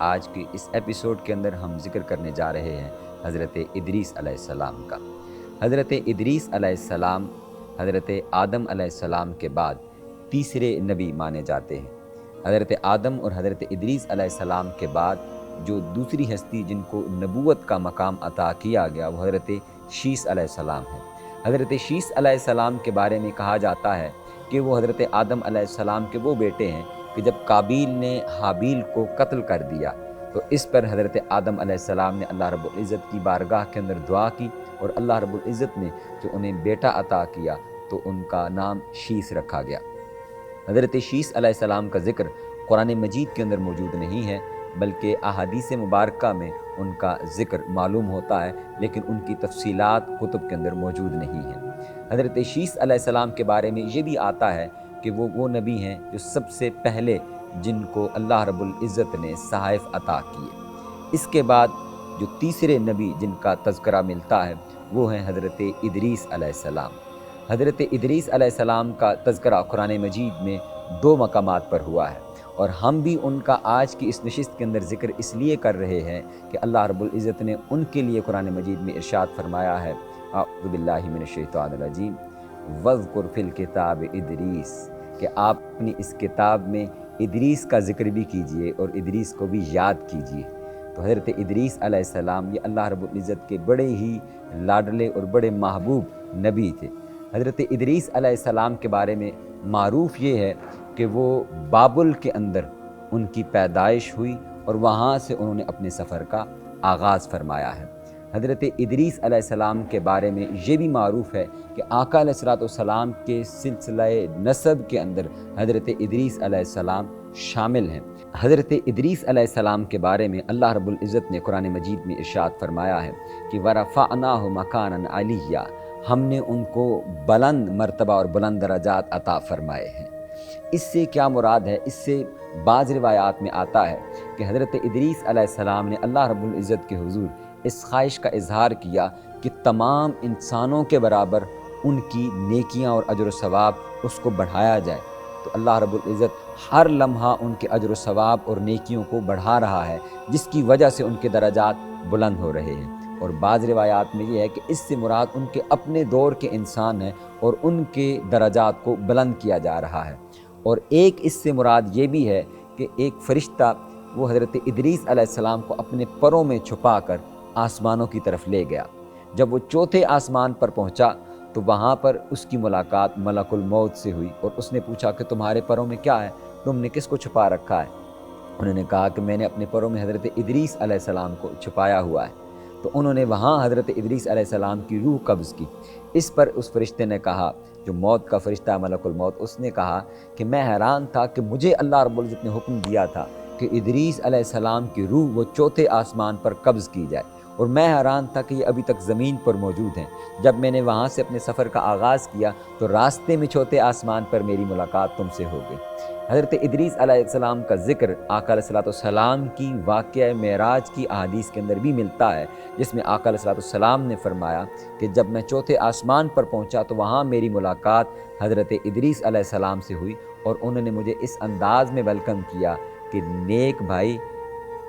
آج کی اس ایپیسوڈ کے اندر ہم ذکر کرنے جا رہے ہیں حضرت ادریس علیہ السلام کا۔ حضرت ادریس علیہ السلام حضرت آدم علیہ السلام کے بعد تیسرے نبی مانے جاتے ہیں۔ حضرت آدم اور حضرت ادریس علیہ السلام کے بعد جو دوسری ہستی جن کو نبوت کا مقام عطا کیا گیا وہ حضرت شیس علیہ السلام ہے۔ حضرت شیس علیہ السلام کے بارے میں کہا جاتا ہے کہ وہ حضرت آدم علیہ السلام کے وہ بیٹے ہیں کہ جب قابیل نے حابیل کو قتل کر دیا تو اس پر حضرت آدم علیہ السلام نے اللہ رب العزت کی بارگاہ کے اندر دعا کی، اور اللہ رب العزت نے جو انہیں بیٹا عطا کیا تو ان کا نام شیس رکھا گیا۔ حضرت شیس علیہ السلام کا ذکر قرآن مجید کے اندر موجود نہیں ہے، بلکہ احادیث مبارکہ میں ان کا ذکر معلوم ہوتا ہے، لیکن ان کی تفصیلات کتب کے اندر موجود نہیں ہیں۔ حضرت شیس علیہ السلام کے بارے میں یہ بھی آتا ہے کہ وہ نبی ہیں جو سب سے پہلے جن کو اللہ رب العزت نے صحائف عطا کیے۔ اس کے بعد جو تیسرے نبی جن کا تذکرہ ملتا ہے وہ ہیں حضرت ادریس علیہ السلام۔ حضرت ادریس علیہ السلام کا تذکرہ قرآن مجید میں 2 مقامات پر ہوا ہے، اور ہم بھی ان کا آج کی اس نشست کے اندر ذکر اس لیے کر رہے ہیں کہ اللہ رب العزت نے ان کے لیے قرآن مجید میں ارشاد فرمایا ہے، اعوذ باللہ من الشیطان الرجیم وَاذْكُرْ فِي الْكِتَابِ ادریس، کہ آپ اپنی اس کتاب میں ادریس کا ذکر بھی کیجئے اور ادریس کو بھی یاد کیجئے۔ تو حضرت ادریس علیہ السلام یہ اللہ رب العزت کے بڑے ہی لاڈلے اور بڑے محبوب نبی تھے۔ حضرت ادریس علیہ السلام کے بارے میں معروف یہ ہے کہ وہ بابل کے اندر ان کی پیدائش ہوئی اور وہاں سے انہوں نے اپنے سفر کا آغاز فرمایا ہے۔ حضرت ادریس علیہ السلام کے بارے میں یہ بھی معروف ہے کہ آقا علیہ السلام کے سلسلہ نسب کے اندر حضرت ادریس علیہ السلام شامل ہیں۔ حضرت ادریس علیہ السلام کے بارے میں اللہ رب العزت نے قرآن مجید میں ارشاد فرمایا ہے کہ وَرَفَعْنَاهُ مَكَانًا عَلِيًّا، ہم نے ان کو بلند مرتبہ اور بلند درجات عطا فرمائے ہیں۔ اس سے کیا مراد ہے؟ اس سے بعض روایات میں آتا ہے کہ حضرت ادریس علیہ السلام نے اللہ رب العزت کے حضور اس خواہش کا اظہار کیا کہ تمام انسانوں کے برابر ان کی نیکیاں اور اجر و ثواب اس کو بڑھایا جائے۔ تو اللہ رب العزت ہر لمحہ ان کے اجر و ثواب اور نیکیوں کو بڑھا رہا ہے، جس کی وجہ سے ان کے درجات بلند ہو رہے ہیں۔ اور بعض روایات میں یہ ہے کہ اس سے مراد ان کے اپنے دور کے انسان ہیں اور ان کے درجات کو بلند کیا جا رہا ہے۔ اور ایک اس سے مراد یہ بھی ہے کہ ایک فرشتہ وہ حضرت ادریس علیہ السلام کو اپنے پروں میں چھپا کر آسمانوں کی طرف لے گیا۔ جب وہ چوتھے آسمان پر پہنچا تو وہاں پر اس کی ملاقات ملک الموت سے ہوئی، اور اس نے پوچھا کہ تمہارے پروں میں کیا ہے، تم نے کس کو چھپا رکھا ہے؟ انہوں نے کہا کہ میں نے اپنے پروں میں حضرت ادریس علیہ السلام کو چھپایا ہوا ہے۔ تو انہوں نے وہاں حضرت ادریس علیہ السلام کی روح قبض کی۔ اس پر اس فرشتے نے کہا، جو موت کا فرشتہ ملک الموت، اس نے کہا کہ میں حیران تھا کہ مجھے اللہ رب العزت نے حکم دیا تھا کہ ادریس علیہ السلام کی روح وہ چوتھے آسمان پر قبض کی جائے، اور میں حیران تھا کہ یہ ابھی تک زمین پر موجود ہیں۔ جب میں نے وہاں سے اپنے سفر کا آغاز کیا تو راستے میں چوتھے آسمان پر میری ملاقات تم سے ہو گئی۔ حضرت ادریس علیہ السلام کا ذکر آقا علیہ السلام کی واقعہ معراج کی احادیث کے اندر بھی ملتا ہے، جس میں آقا علیہ السلام نے فرمایا کہ جب میں چوتھے آسمان پر پہنچا تو وہاں میری ملاقات حضرت ادریس علیہ السلام سے ہوئی، اور انہوں نے مجھے اس انداز میں ویلکم کیا کہ نیک بھائی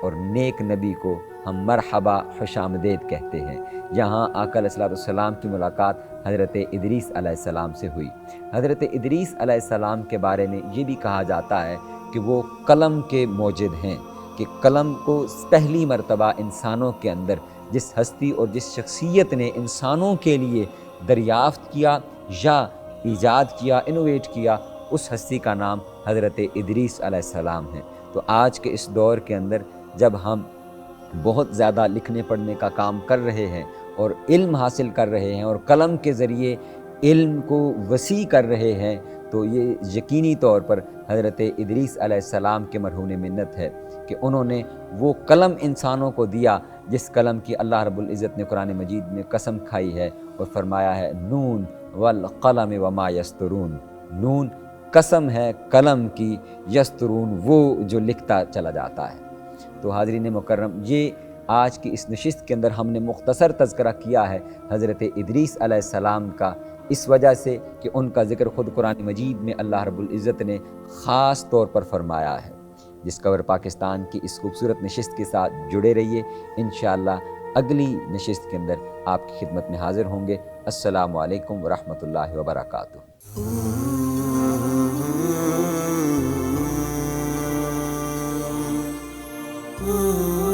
اور نیک نبی کو ہم مرحبا خوش آمدید کہتے ہیں۔ یہاں آقا علیہ السلام کی ملاقات حضرت ادریس علیہ السلام سے ہوئی۔ حضرت ادریس علیہ السلام کے بارے میں یہ بھی کہا جاتا ہے کہ وہ قلم کے موجد ہیں، کہ قلم کو پہلی مرتبہ انسانوں کے اندر جس ہستی اور جس شخصیت نے انسانوں کے لیے دریافت کیا یا ایجاد کیا، انوویٹ کیا، اس ہستی کا نام حضرت ادریس علیہ السلام ہے۔ تو آج کے اس دور کے اندر جب ہم بہت زیادہ لکھنے پڑھنے کا کام کر رہے ہیں اور علم حاصل کر رہے ہیں اور قلم کے ذریعے علم کو وسیع کر رہے ہیں، تو یہ یقینی طور پر حضرت ادریس علیہ السلام کے مرہون منت ہے کہ انہوں نے وہ قلم انسانوں کو دیا جس قلم کی اللہ رب العزت نے قرآن مجید میں قسم کھائی ہے اور فرمایا ہے نون والقلم وما یسطرون، نون قسم ہے قلم کی، یسطرون وہ جو لکھتا چلا جاتا ہے۔ تو حاضرین مکرم، یہ آج کی اس نشست کے اندر ہم نے مختصر تذکرہ کیا ہے حضرت ادریس علیہ السلام کا، اس وجہ سے کہ ان کا ذکر خود قرآن مجید میں اللہ رب العزت نے خاص طور پر فرمایا ہے۔ ڈسکور پاکستان کی اس خوبصورت نشست کے ساتھ جڑے رہیے. انشاءاللہ اگلی نشست کے اندر آپ کی خدمت میں حاضر ہوں گے. السلام علیکم ورحمۃ اللہ وبرکاتہ. Oh